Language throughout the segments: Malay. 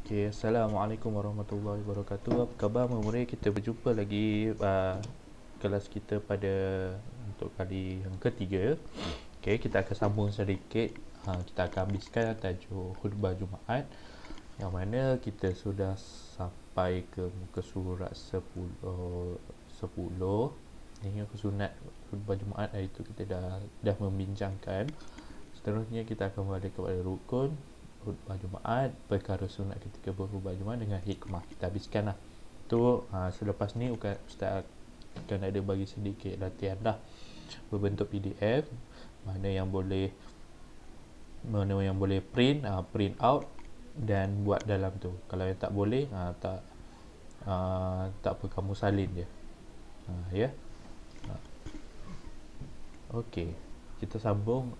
Okay, Assalamualaikum warahmatullahi wabarakatuh. Apa khabar memory? Kita berjumpa lagi kelas kita pada untuk kali yang ketiga. Okay, kita akan sambung sedikit. Kita akan habiskan tajuk khutbah Jumaat, yang mana kita sudah sampai ke muka surat 10 hingga ke sunat khutbah Jumaat. Hari itu kita dah membincangkan. Seterusnya kita akan balik kepada rukun khutbah Jumaat, perkara sunat ketika berkhutbah Jumaat dengan hikmah. Kita habiskan lah tu. Selepas ni Ustaz akan ada bagi sedikit latihan lah berbentuk PDF, mana yang boleh print out dan buat dalam tu. Kalau yang tak boleh, tak apa, kamu salin je. Ya. Okey, kita sambung.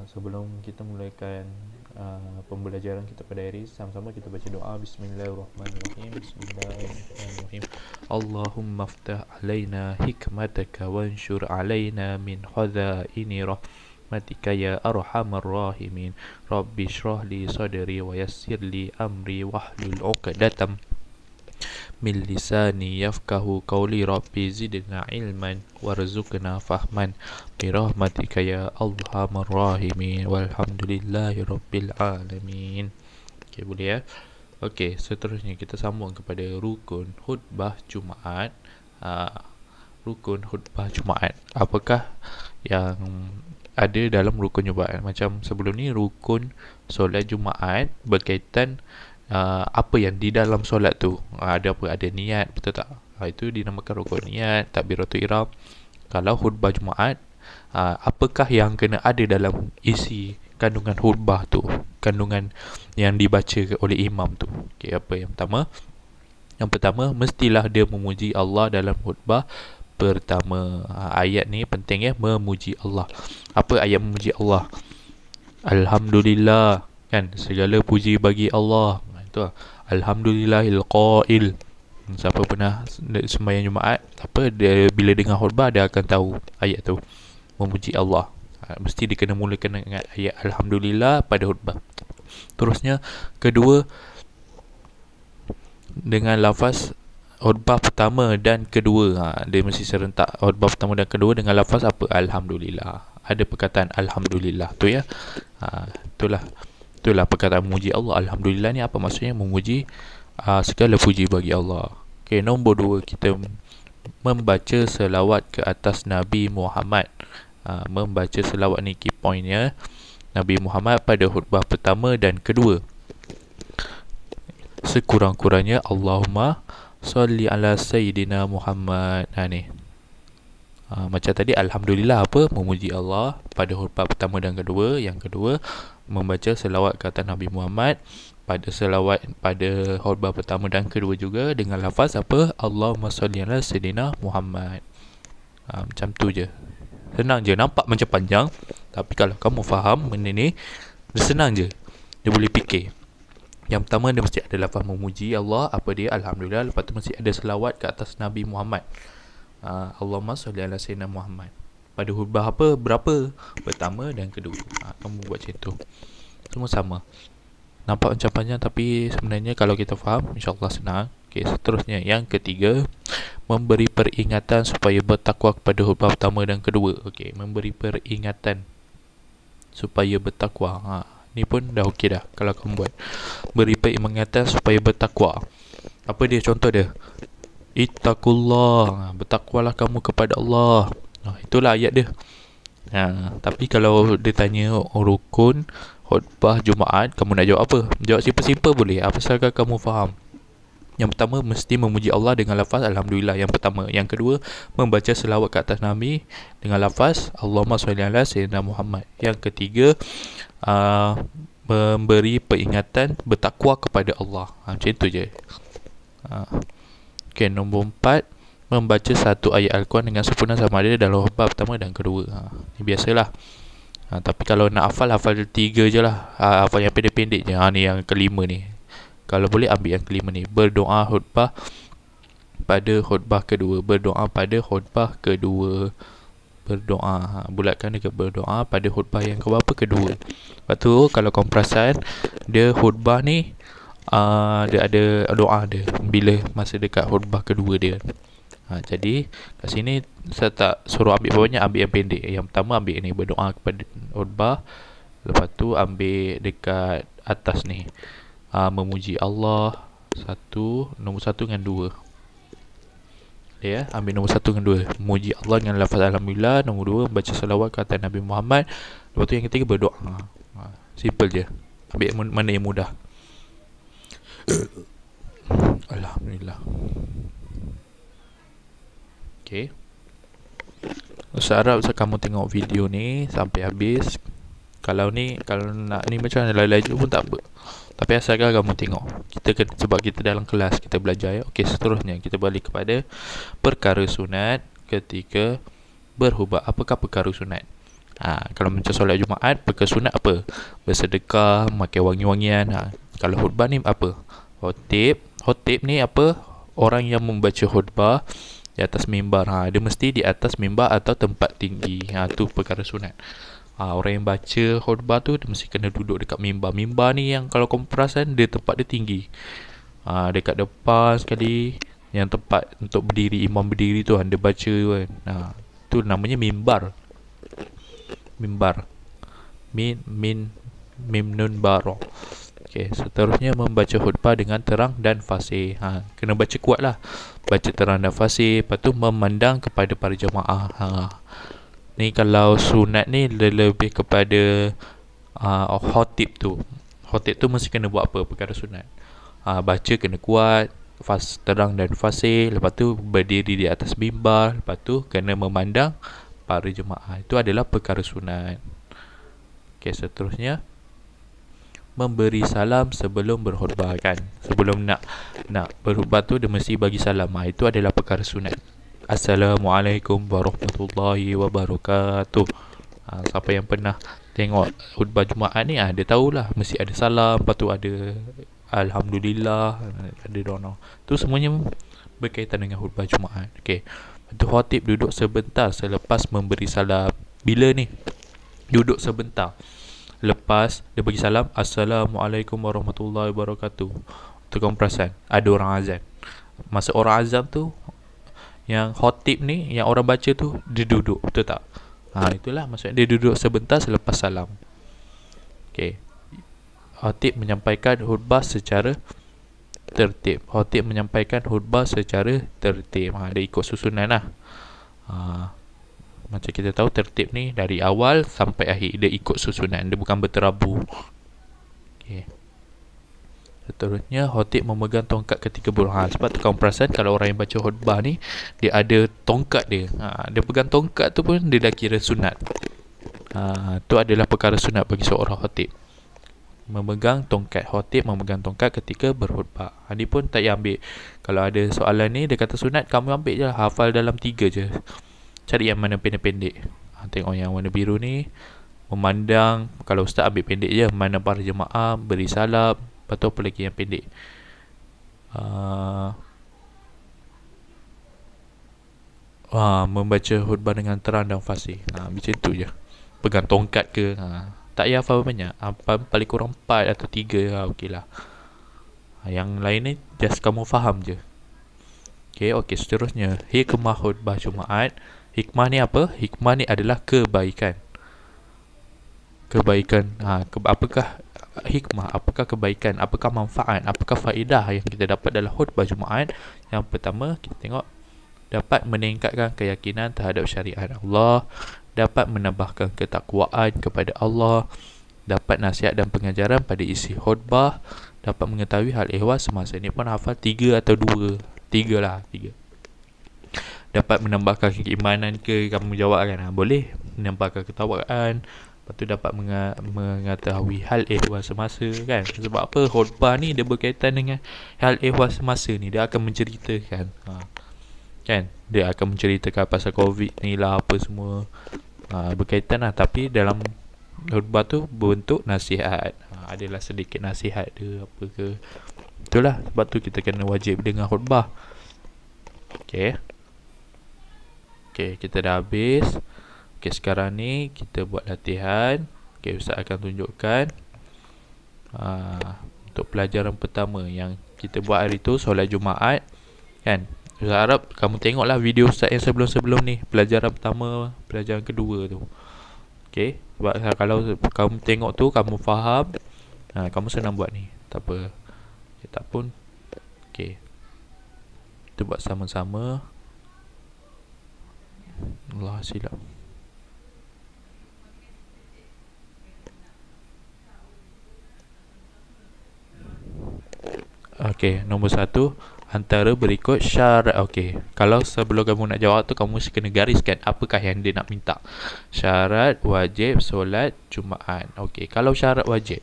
Sebelum kita mulakan pembelajaran kita pada hari ini, sama-sama kita baca doa. Bismillahirrahmanirrahim. Bismillahirrahmanirrahim. Allahumma aftah alaina hikmataka wanshur alaina min khazaini rahmatika ya arhamar rahimin. Rabbi shrah li sadri wa yassir li amri wahlul 'uqdatam min lisani yafqahu qawli. Rabbi zidna ilman warzuqna fahman birahmatika ya arhamar rahimin walhamdulillahi rabbil alamin. Okey, boleh ya. Okey, seterusnya kita sambung kepada rukun khutbah Jumaat. Rukun khutbah Jumaat, apakah yang ada dalam rukun Jumaat? Macam sebelum ni, rukun solat Jumaat berkaitan apa yang di dalam solat tu. Ada apa? Ada niat, betul tak? Itu dinamakan rukun niat, takbiratul ihram. Kalau khutbah Jumaat, apakah yang kena ada dalam isi kandungan khutbah tu, kandungan yang dibaca oleh imam tu? Okey, apa yang pertama? Yang pertama, mestilah dia memuji Allah dalam khutbah pertama. Ayat ni penting ya, memuji Allah. Apa ayat memuji Allah? Alhamdulillah, kan? Segala puji bagi Allah. Itu Alhamdulillahil qail. Siapa pernah sembahyang Jumaat, dia bila dengar khutbah, dia akan tahu ayat tu, memuji Allah. Mesti dia kena mulakan dengan ayat Alhamdulillah pada khutbah. Terusnya, kedua, dengan lafaz khutbah pertama dan kedua. Dia mesti serentak, khutbah pertama dan kedua dengan lafaz apa? Alhamdulillah. Ada perkataan Alhamdulillah tu ya. Itulah perkataan memuji Allah. Alhamdulillah ni apa maksudnya? Memuji segala puji bagi Allah. Okey, nombor 2, kita membaca selawat ke atas Nabi Muhammad. Membaca selawat ni key point ya. Nabi Muhammad pada khutbah pertama dan kedua. Sekurang-kurangnya Allahumma salli ala Sayyidina Muhammad. Ni macam tadi, Alhamdulillah apa? Memuji Allah pada khutbah pertama dan kedua. Yang kedua, membaca selawat ke atas Nabi Muhammad pada khutbah pertama dan kedua juga dengan lafaz apa? Allahumma salli ala Sayyidina Muhammad. Macam tu je. Senang je, nampak macam panjang, tapi kalau kamu faham benda ni, dia senang je. Dia boleh fikir. Yang pertama, dia mesti ada lafaz memuji Allah. Apa dia? Alhamdulillah. Lepas tu mesti ada selawat ke atas Nabi Muhammad. Allahumma salli ala Sayyidina Muhammad. Pada khutbah apa? Berapa? Pertama dan kedua. Kamu buat macam tu. Semua sama. Nampak macam panjang, tapi sebenarnya kalau kita faham, insyaAllah senang. Okey, seterusnya yang ketiga, memberi peringatan supaya bertakwa kepada khutbah pertama dan kedua. Okey, memberi peringatan supaya bertakwa. Ni pun dah okey dah kalau kamu buat. Beri peringatan supaya bertakwa. Apa dia contoh dia? Ittaqullah. Bertakwalah kamu kepada Allah. Itulah ayat dia. Tapi kalau dia tanya rukun khutbah Jumaat, kamu nak jawab apa? Jawab simple-simple boleh, asalkan kamu faham. Yang pertama, mesti memuji Allah dengan lafaz Alhamdulillah. Yang pertama. Yang kedua, membaca selawat ke atas Nabi dengan lafaz Allahumma salli ala Sayyidina Muhammad. Yang ketiga, memberi peringatan bertakwa kepada Allah. Macam tu je. Okey, nombor 4, membaca satu ayat Al-Quran dengan sempurna sama ada dalam khutbah pertama dan kedua. Ni biasalah. Tapi kalau nak hafal 3 je lah. Hafal yang pendek-pendek je. Ni yang kelima ni. Kalau boleh ambil yang kelima ni. Berdoa khutbah pada khutbah kedua. Berdoa pada khutbah kedua. Berdoa. Bulatkan dekat berdoa pada khutbah yang keberapa? Kedua. Lepas tu kalau kau perasan, dia khutbah ni dia ada doa dia bila masa dekat khutbah kedua dia. Jadi kat sini saya tak suruh ambil banyak, ambil yang pendek. Yang pertama ambil ni, berdoa kepada khutbah. Lepas tu ambil dekat atas ni, memuji Allah. Nombor satu dengan dua. Ya, ambil nombor satu dengan dua, memuji Allah dengan lafaz Alhamdulillah. Nombor dua, baca salawat ke atas Nabi Muhammad. Lepas tu yang ketiga berdoa. Simple je. Ambil mana yang mudah. Alhamdulillah. Okay, saya harap kamu tengok video ni sampai habis. Kalau nak ni macam mana laju pun tak apa, tapi asalkan kamu tengok. Sebab kita dalam kelas kita belajar ya. Okey, seterusnya kita balik kepada perkara sunat ketika berhubah. Apakah perkara sunat? Kalau macam solat Jumaat, perkara sunat apa? Bersedekah, makan wangi-wangian. Kalau khutbah ni apa? Khotib ni apa? Orang yang membaca khutbah di atas mimbar. Dia mesti di atas mimbar atau tempat tinggi. Tu perkara sunat. Orang yang baca khutbah tu dia mesti kena duduk dekat mimbar. Mimbar ni yang kalau kamu perasan dia tempat dia tinggi. Dekat depan sekali, yang tempat untuk berdiri, imam berdiri tu dia baca kan. Tu namanya mimbar. Mimbar. Mim nun baro. Okey, seterusnya membaca khutbah dengan terang dan fasih. Kena baca kuat lah. Baca terang dan fasih. Lepas tu memandang kepada para jemaah. Ni kalau sunat ni lebih kepada khotib tu. Khotib tu mesti kena buat apa? Perkara sunat. Baca kena kuat, terang dan fasih. Lepas tu berdiri di atas mimbar. Lepas tu kena memandang para jemaah. Itu adalah perkara sunat. Okey, seterusnya memberi salam sebelum berkhutbah kan. Sebelum nak berkhutbah tu dia mesti bagi salam. Itu adalah perkara sunat. Assalamualaikum warahmatullahi wabarakatuh. Siapa yang pernah tengok khutbah Jumaat ni, dia tahulah mesti ada salam, lepas tu ada Alhamdulillah, ada doa. Tu semuanya berkaitan dengan khutbah Jumaat. Okey. Tu khatib duduk sebentar selepas memberi salam. Bila ni? Duduk sebentar lepas dia bagi salam, Assalamualaikum warahmatullahi wabarakatuh. Tu kamu perasan ada orang azan. Masa orang azan tu, yang khatib ni, yang orang baca tu, dia duduk, betul tak? Itulah maksudnya dia duduk sebentar selepas salam. Okey. Khatib menyampaikan khutbah secara tertib. Khatib menyampaikan khutbah secara tertib. Dia ikut susunan lah. Macam kita tahu tertib ni dari awal sampai akhir dia ikut susunan, dia bukan berterabu. Okey. Seterusnya khatib memegang tongkat ketika berkhutbah. Sebab tu kamu perasan kalau orang yang baca khutbah ni dia ada tongkat dia. Dia pegang tongkat tu pun dia dah kira sunat. Tu adalah perkara sunat bagi seorang khatib. Memegang tongkat. Khatib memegang tongkat ketika berkhutbah. Ni pun tak payah ambil. Kalau ada soalan ni dia kata sunat, kamu ambil je lah, hafal dalam 3 je. Cari yang mana pendek-pendek. Tengok yang warna biru ni, memandang. Kalau ustaz ambil pendek je, memandang para jemaah, beri salam. Lepas tu apa lagi yang pendek? Membaca khutbah dengan terang dan fasih. Macam tu je. Pegang tongkat ke, tak payah hafal banyak. Paling kurang 4 atau 3 okey lah. Yang lain ni just kamu faham je. Okey, seterusnya hikmah khutbah Jumaat. Hikmah ni apa? Hikmah ni adalah kebaikan. Apakah hikmah? Apakah kebaikan? Apakah manfaat? Apakah faedah yang kita dapat dalam khutbah Jumaat? Yang pertama, kita tengok dapat meningkatkan keyakinan terhadap syariat Allah, dapat menambahkan ketakwaan kepada Allah, dapat nasihat dan pengajaran pada isi khutbah, dapat mengetahui hal ehwal semasa. Ni pun hafal 3 atau 2. 3 lah, 3. Dapat menambahkan keimanan ke, kamu jawab kan? Boleh menambahkan ketakwaan. Lepas tu dapat mengetahui hal ehwal semasa kan. Sebab apa? Khutbah ni dia berkaitan dengan hal ehwal semasa ni. Dia akan menceritakan kan, dia akan menceritakan pasal COVID ni lah, apa semua berkaitan lah. Tapi dalam khutbah tu berbentuk nasihat. Adalah sedikit nasihat dia apa ke. Itulah sebab tu kita kena wajib dengan khutbah. Okey, kita dah habis. Okey, sekarang ni kita buat latihan. Okey, Ustaz akan tunjukkan. Untuk pelajaran pertama yang kita buat hari tu, solat Jumaat kan. Ustaz harap kamu tengoklah video Ustaz yang sebelum-sebelum ni, pelajaran pertama, pelajaran kedua tu. Okay, sebab kalau kamu tengok tu, kamu faham, kamu senang buat ni. Tak apa, tak pun. Okay, kita buat sama-sama. Allah silap. Okey, nombor 1, antara berikut syarat. Okey, kalau sebelum kamu nak jawab tu, kamu mesti kena gariskan apakah yang dia nak minta. Syarat wajib solat Jumaat. Okey, kalau syarat wajib,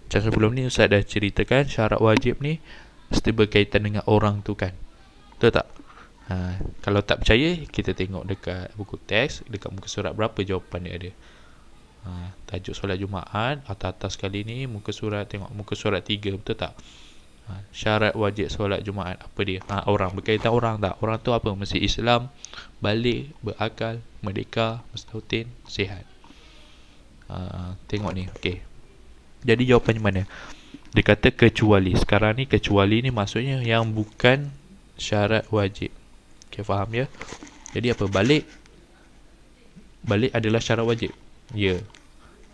macam sebelum ni Ustaz dah ceritakan, syarat wajib ni mesti berkaitan dengan orang tu kan. Betul tak? Kalau tak percaya, kita tengok dekat buku teks, dekat muka surat berapa jawapan dia ada. Tajuk solat Jumaat, atas-atas kali ni muka surat, tengok muka surat 3, betul tak? Syarat wajib solat Jumaat, apa dia? Orang, berkaitan orang tak? Orang tu apa? Mesti Islam, balik, berakal, merdeka, mustautin, sihat. Tengok ni. Okey, jadi jawapannya mana? Dia kata kecuali. Sekarang ni kecuali ni maksudnya yang bukan syarat wajib. Okey, faham ya? Jadi apa? Balik adalah syarat wajib. Ya.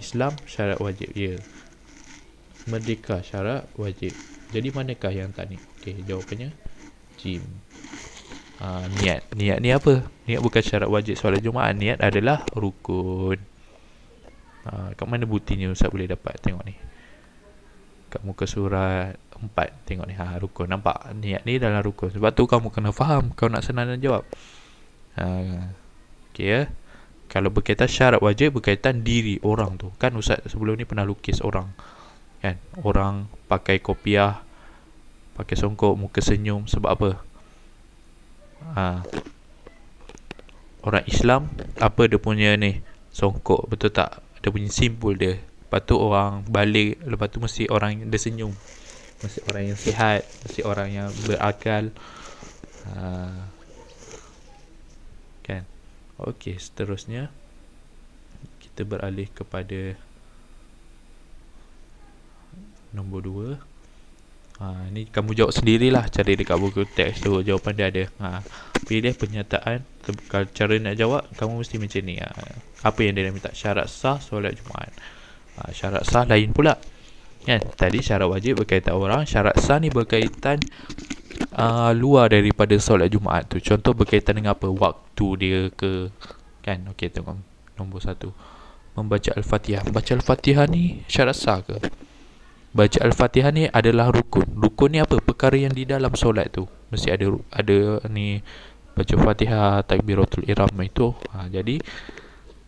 Islam syarat wajib. Ya. Merdeka syarat wajib. Jadi manakah yang tak ni? Okey, jawapannya jim. Niat. Niat ni apa? Niat bukan syarat wajib solat Jumaat. Niat adalah rukun. Kat mana buktinya Ustaz boleh dapat? Tengok ni. Kat muka surat 4. Tengok ni. Rukun. Nampak? Niat ni dalam rukun. Sebab tu kamu kena faham kau nak senang dan jawab. Okey ya. Kalau berkaitan syarat wajib, berkaitan diri orang tu. Kan Ustaz sebelum ni pernah lukis orang. Kan? Orang pakai kopiah, pakai songkok, muka senyum. Sebab apa? Orang Islam, apa dia punya ni? Songkok, betul tak? Dia punya simbol dia. Lepas tu orang balik, lepas tu mesti orang dia senyum. Mesti orang yang sihat, mesti orang yang berakal. Kan? Okey, seterusnya kita beralih kepada nombor 2. Ni kamu jawab sendirilah, cari dekat buku teks tu, jawapan dia ada. Pilih pernyataan. Cara nak jawab kamu mesti macam ni. Apa yang dia minta? Syarat sah solat Jumaat. Syarat sah lain pula kan. Tadi syarat wajib berkaitan orang, syarat sah ni berkaitan luar daripada solat Jumaat tu. Contoh berkaitan dengan apa? Waktu dia ke kan. Okey, tengok nombor 1, membaca Al-Fatihah. Baca Al-Fatihah ni syarat sah ke? Baca Al-Fatihah ni adalah rukun. Rukun ni apa? Perkara yang di dalam solat tu. Mesti ada ni, baca Fatihah, takbiratul ihram itu. Jadi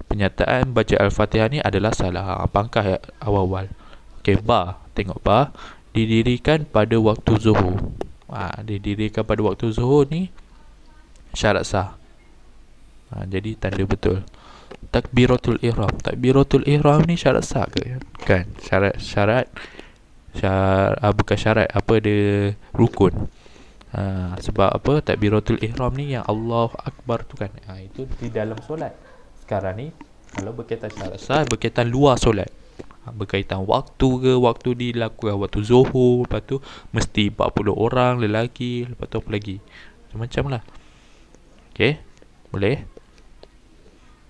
penyataan baca Al-Fatihah ni adalah salah. Pangkah awal-awal. Okey, tengok didirikan pada waktu zuhur. Didirikan pada waktu zuhur ni syarat sah. Jadi tanda betul. Takbiratul ihram. Takbiratul ihram ni syarat sah ke? Kan? Syarat bukan syarat, apa dia, rukun. Sebab apa? Takbiratul ihram ni yang Allahu Akbar tu kan. Itu di dalam solat. Sekarang ni kalau berkaitan syarat sah, berkaitan luar solat. Berkaitan waktu ke, waktu dilakukan waktu zuhur, lepas tu mesti 40 orang lelaki, lepas tu apa lagi, macam-macam lah. Okey, boleh.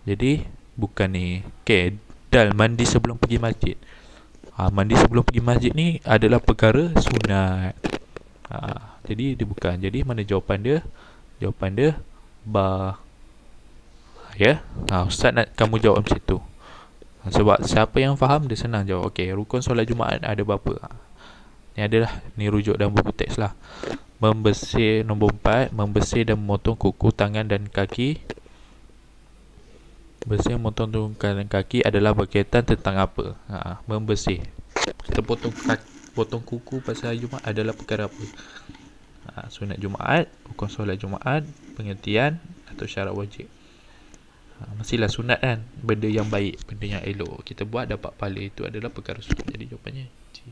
Jadi bukan ni. Okey, mandi sebelum pergi masjid. Mandi sebelum pergi masjid ni adalah perkara sunat. Jadi dia bukan. Jadi mana jawapan dia? Jawapan dia ya. Ustaz nak kamu jawab macam tu. Sebab siapa yang faham dia senang jawab. Okey, rukun solat Jumaat ada berapa? Ni adalah ni rujuk dalam buku teks lah. Membersih, nombor 4, membersih dan memotong kuku tangan dan kaki. Bersih memotong tangan dan kaki adalah berkaitan tentang apa? Membersih. Kita potong kuku pasal hari Jumaat adalah perkara apa? Sunat Jumaat, rukun solat Jumaat, pengertian atau syarat wajib. Mestilah sunat kan, benda yang baik, benda yang elok kita buat dapat pahala, itu adalah perkara sunat. Jadi jawapannya C.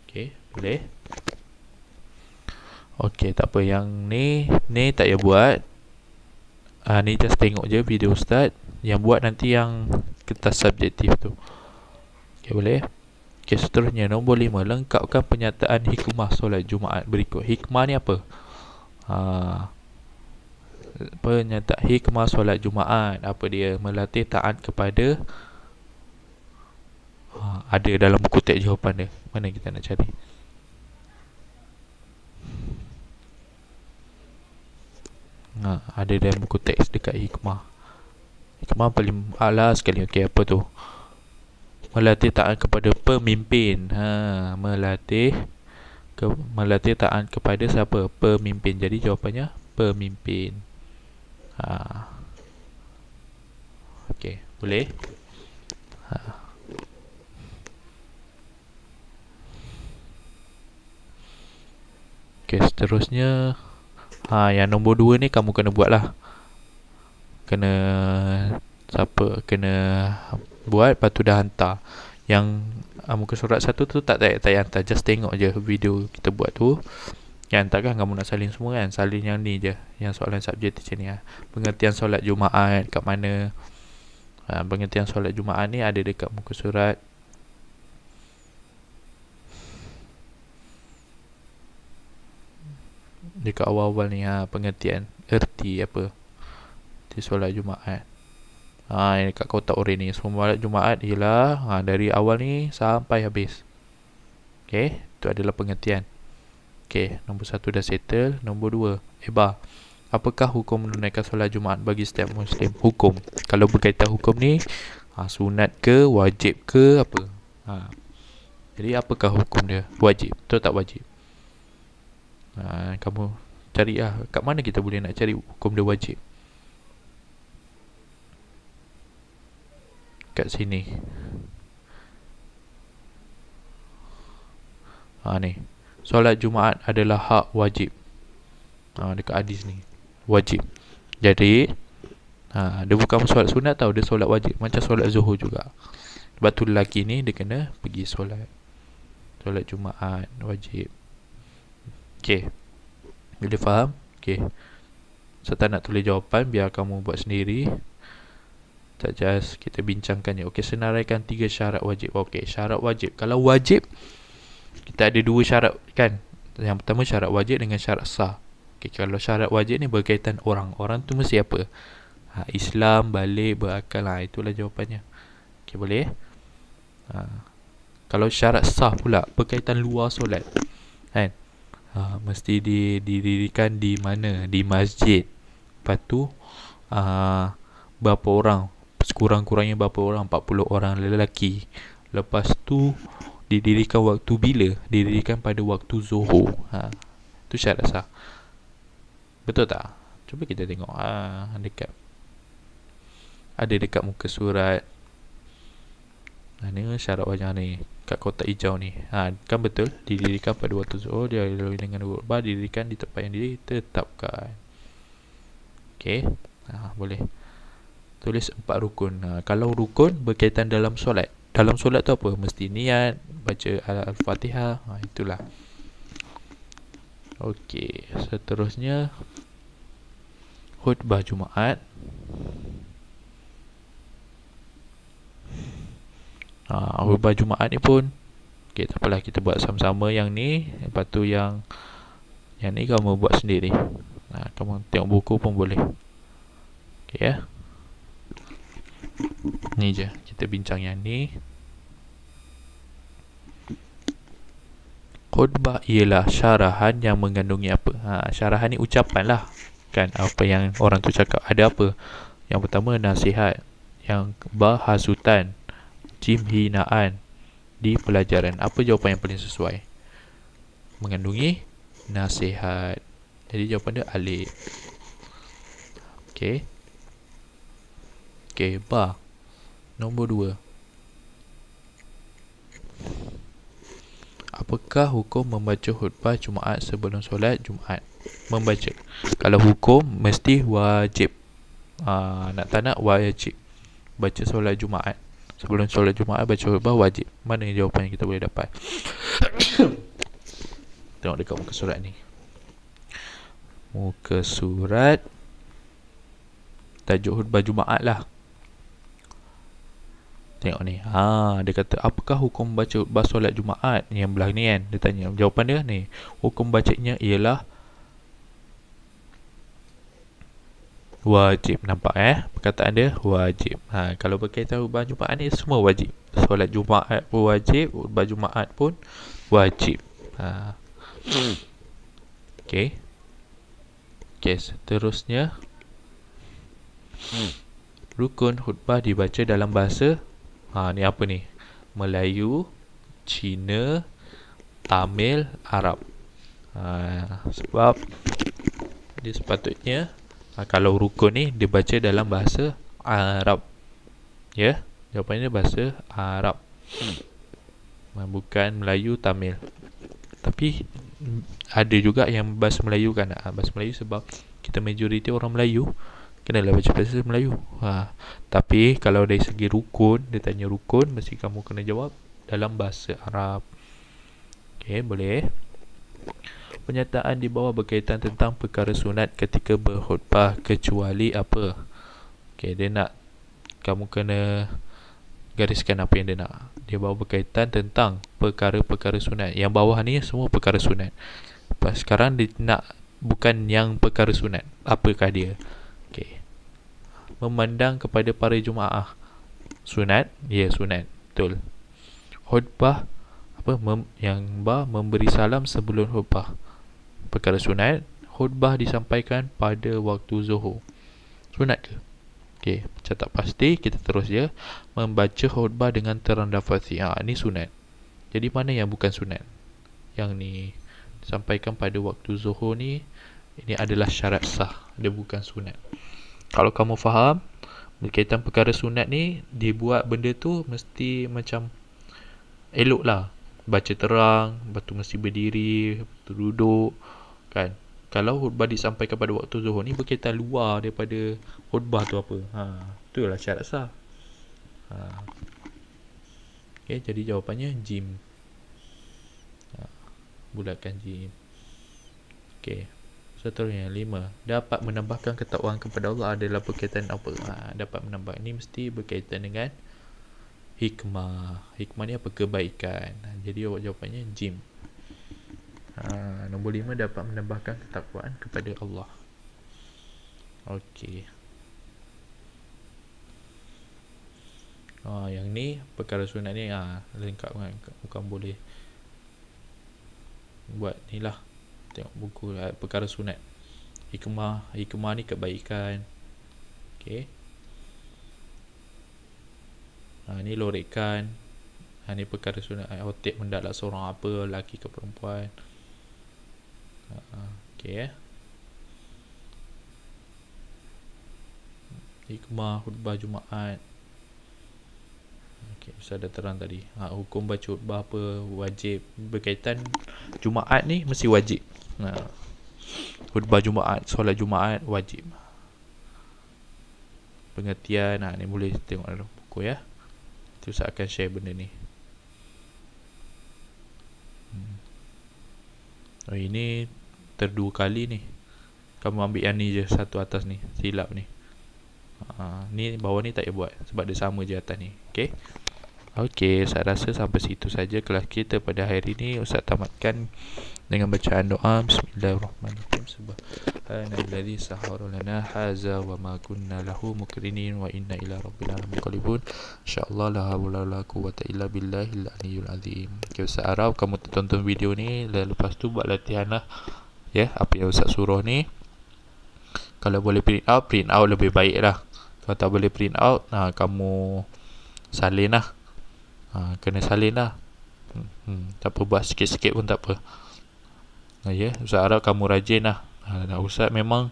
Okey, boleh. Okey, tak apa, yang ni tak payah buat. Ni just tengok je video Ustaz. Yang buat nanti yang kertas subjektif tu. Okey, boleh. Okey, seterusnya nombor 5, lengkapkan penyataan hikmah solat Jumaat berikut. Hikmah ni apa? Ha, penyataan hikmah solat Jumaat apa dia? Melatih taat kepada, ada dalam buku teks jawapan dia. Mana kita nak cari? Ada dalam buku teks dekat hikmah. Hikmah paling ala sekali. Okey, apa tu? Melatih taat kepada pemimpin. Melatih taat kepada siapa? Pemimpin. Jadi jawapannya pemimpin. Okey, boleh? Okey, seterusnya yang nombor 2 ni kamu kena buat lah. Kena buat, lepas tu dah hantar. Yang muka surat 1 tu tak payah hantar, just tengok je video kita buat tu. Yang hantar kan kamu nak salin semua kan. Salin yang ni je, yang soalan subjektif macam ni. Pengertian solat Jumaat kat mana. Pengertian solat Jumaat ni ada dekat muka surat. Dekat awal-awal ni, pengertian erti apa di solat Jumaat. Yang dekat kotak oranye ni, solat Jumaat ialah dari awal ni sampai habis. Okey, itu adalah pengertian. Okey, nombor 1 dah settle. Nombor 2, apakah hukum menunaikan solat Jumaat bagi setiap Muslim? Hukum, kalau berkaitan hukum ni, sunat ke, wajib ke, apa? Jadi apakah hukum dia? Wajib, betul tak wajib? Kamu cari lah, kat mana kita boleh nak cari hukum dia wajib? Kat sini. Ni, solat Jumaat adalah hak wajib. Dekat hadis ni, wajib. Jadi dia bukan solat sunat tau, dia solat wajib. Macam solat Zuhur juga. Sebab tu lelaki ni dia kena pergi solat Jumaat wajib. Okey, boleh faham? Okey, saya tak nak tulis jawapan, biar kamu buat sendiri. Tak just kita bincangkan je. Okey, senaraikan 3 syarat wajib. Okey, syarat wajib. Kalau wajib, kita ada 2 syarat kan. Yang pertama syarat wajib dengan syarat sah. Okey, kalau syarat wajib ni berkaitan orang. Orang tu mesti apa? Islam, balik, berakal. Itulah jawapannya. Okey, boleh? Kalau syarat sah pula berkaitan luar solat kan, mesti didirikan di mana? Di masjid. Lepas tu berapa orang? Sekurang-kurangnya berapa orang? 40 orang lelaki. Lepas tu didirikan waktu bila? Didirikan pada waktu Zuhur. Itu syarat sah. Betul tak? Cuba kita tengok. Dekat ada dekat muka surat. Ni syarat wajib ni, kat kotak hijau ni. Kan betul, didirikan pada waktu Zuhur, dia dilalui dengan khutbah, didirikan di tempat yang ditetapkan. Okey, boleh tulis 4 rukun. Kalau rukun berkaitan dalam solat. Dalam solat tu apa? Mesti niat, baca Al-Fatihah. Itulah. Okey, seterusnya khutbah Jumaat. Khutbah Jumaat ni pun okey, tak apalah, kita buat sama-sama yang ni. Lepas tu yang ni kamu buat sendiri. Kamu tengok buku pun boleh. Okey ya. Ni je, kita bincang yang ni. Khutbah ialah syarahan yang mengandungi apa? Syarahan ni ucapan lah kan, apa yang orang tu cakap. Ada apa? Yang pertama nasihat, yang hasutan, hinaan di pelajaran. Apa jawapan yang paling sesuai? Mengandungi nasihat. Jadi jawapan dia alif. Okey. Okey, nombor 2. Apakah hukum membaca khutbah Jumaat sebelum solat Jumaat? Membaca. Kalau hukum mesti wajib. Nak tak nak wajib baca solat Jumaat. Sebelum solat Jumaat baca khutbah wajib. Mana jawapan yang kita boleh dapat? Tengok dekat muka surat ni. Muka surat, tajuk khutbah Jumaat lah. Tengok ni. Dia kata apakah hukum baca khutbah solat Jumaat? Yang belah ni kan. Dia tanya. Jawapan dia ni. Hukum bacanya ialah wajib. Nampak perkataan dia wajib. Kalau berkaitan khutbah Jumaat ni semua wajib. Solat Jumaat pun wajib, khutbah Jumaat pun wajib. Okey. Okey, seterusnya rukun khutbah dibaca dalam bahasa ni apa ni? Melayu, Cina, Tamil, Arab. Sebab dia sepatutnya kalau rukun ni dibaca dalam bahasa Arab. Ya, jawapannya bahasa Arab. Bukan Melayu, Tamil. Tapi ada juga yang bahasa Melayu kan. Bahasa Melayu sebab kita majoriti orang Melayu, kenalah baca bahasa Melayu. Tapi kalau dari segi rukun, dia tanya rukun, mesti kamu kena jawab dalam bahasa Arab. Okey, boleh. Pernyataan di bawah berkaitan tentang perkara sunat ketika berkhutbah kecuali apa? Okey, dia nak kamu kena gariskan apa yang dia nak. Dia bawa berkaitan tentang perkara-perkara sunat. Yang bawah ni semua perkara sunat. Sekarang dia nak bukan yang perkara sunat. Apakah dia? Okey. Memandang kepada para jemaah. Sunat? Ya, sunat. Betul. Khutbah memberi salam sebelum khutbah. Perkara sunat. Khutbah disampaikan pada waktu Zuhur. Sunat ke? Okey, catat pasti. Kita terus je. Membaca khutbah dengan terang dan fasih. Ini sunat. Jadi mana yang bukan sunat? Yang ni disampaikan pada waktu Zuhur ni, ini adalah syarat sah. Dia bukan sunat. Kalau kamu faham berkaitan perkara sunat ni, dibuat benda tu mesti macam elok lah. Baca terang, lepas tu mesti berdiri, lepas tu duduk kan. Kalau khutbah disampaikan pada waktu Zuhur ni berkaitan luar daripada khutbah tu apa. Itulah syarat sah. Okey, jadi jawapannya jim. Bulatkan jim. Okey. Seterusnya 5. Dapat menambahkan ketakwaan kepada Allah adalah berkaitan apa? Dapat menambah ni mesti berkaitan dengan hikmah. Hikmah ni apa? Kebaikan. Jadi jawapannya jim. Nombor 5, dapat menambahkan ketakwaan kepada Allah. Okey. Yang ni perkara sunat ni lengkap kan. Bukan boleh buat ni lah. Tengok buku perkara sunat. Hikmah ni kebaikan. Okey. Ni lorekan. Ni perkara sunat. Otik mendaklah seorang apa, lelaki ke perempuan. Okey. Hikmah khutbah Jumaat. Okey, Ustaz dah terang tadi. Hukum baca khutbah apa? Wajib. Berkaitan Jumaat ni mesti wajib. Khutbah Jumaat, solat Jumaat wajib. Pengertian ni boleh tengok dalam buku ya. Nanti Ustaz akan share benda ni. Ini terdua kali ni. Kamu ambil yang ni je, satu atas ni. Silap ni. Ni bawah ni tak payah buat sebab dia sama je atas ni. Okey, saya rasa sampai situ saja kelas kita pada hari ini. Ustaz tamatkan dengan bacaan doa. Bismillahirrahmanirrahim. Subhanallazi sahhara lana hadza wa ma kunna lahu muqrinin wa inna ila rabbina lamunqalibun. Insyaallah la haula wala quwwata illa billahil aliyyil azim. Okey, Ustaz harap kamu tonton video ni, lepas tu buat latihan lah. Ya, apa yang Ustaz suruh ni. Kalau boleh print out lebih baik lah. Kalau tak boleh print out, kamu salin lah. Kena salin lah. Tak apa, buat sikit-sikit pun tak apa. Ya, Ustaz harap kamu rajin lah. Ustaz memang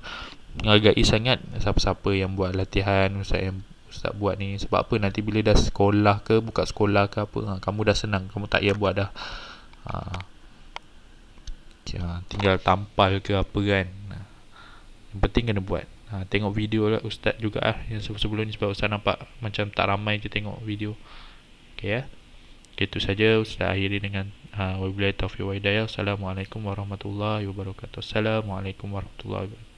menghargai sangat siapa-siapa yang buat latihan Ustaz buat ni. Sebab apa, nanti bila dah sekolah ke, buka sekolah ke apa, kamu dah senang, kamu tak payah buat dah. Tinggal tampal ke apa kan. Yang penting kena buat. Tengok video lah Ustaz juga yang sebelum ni, sebab Ustaz nampak macam tak ramai je tengok video. Okey ya. Itu saja Ustaz akhiri dengan wabillahi taufiq wa hidayah. Assalamualaikum warahmatullahi wabarakatuh. Assalamualaikum warahmatullahi wabarakatuh.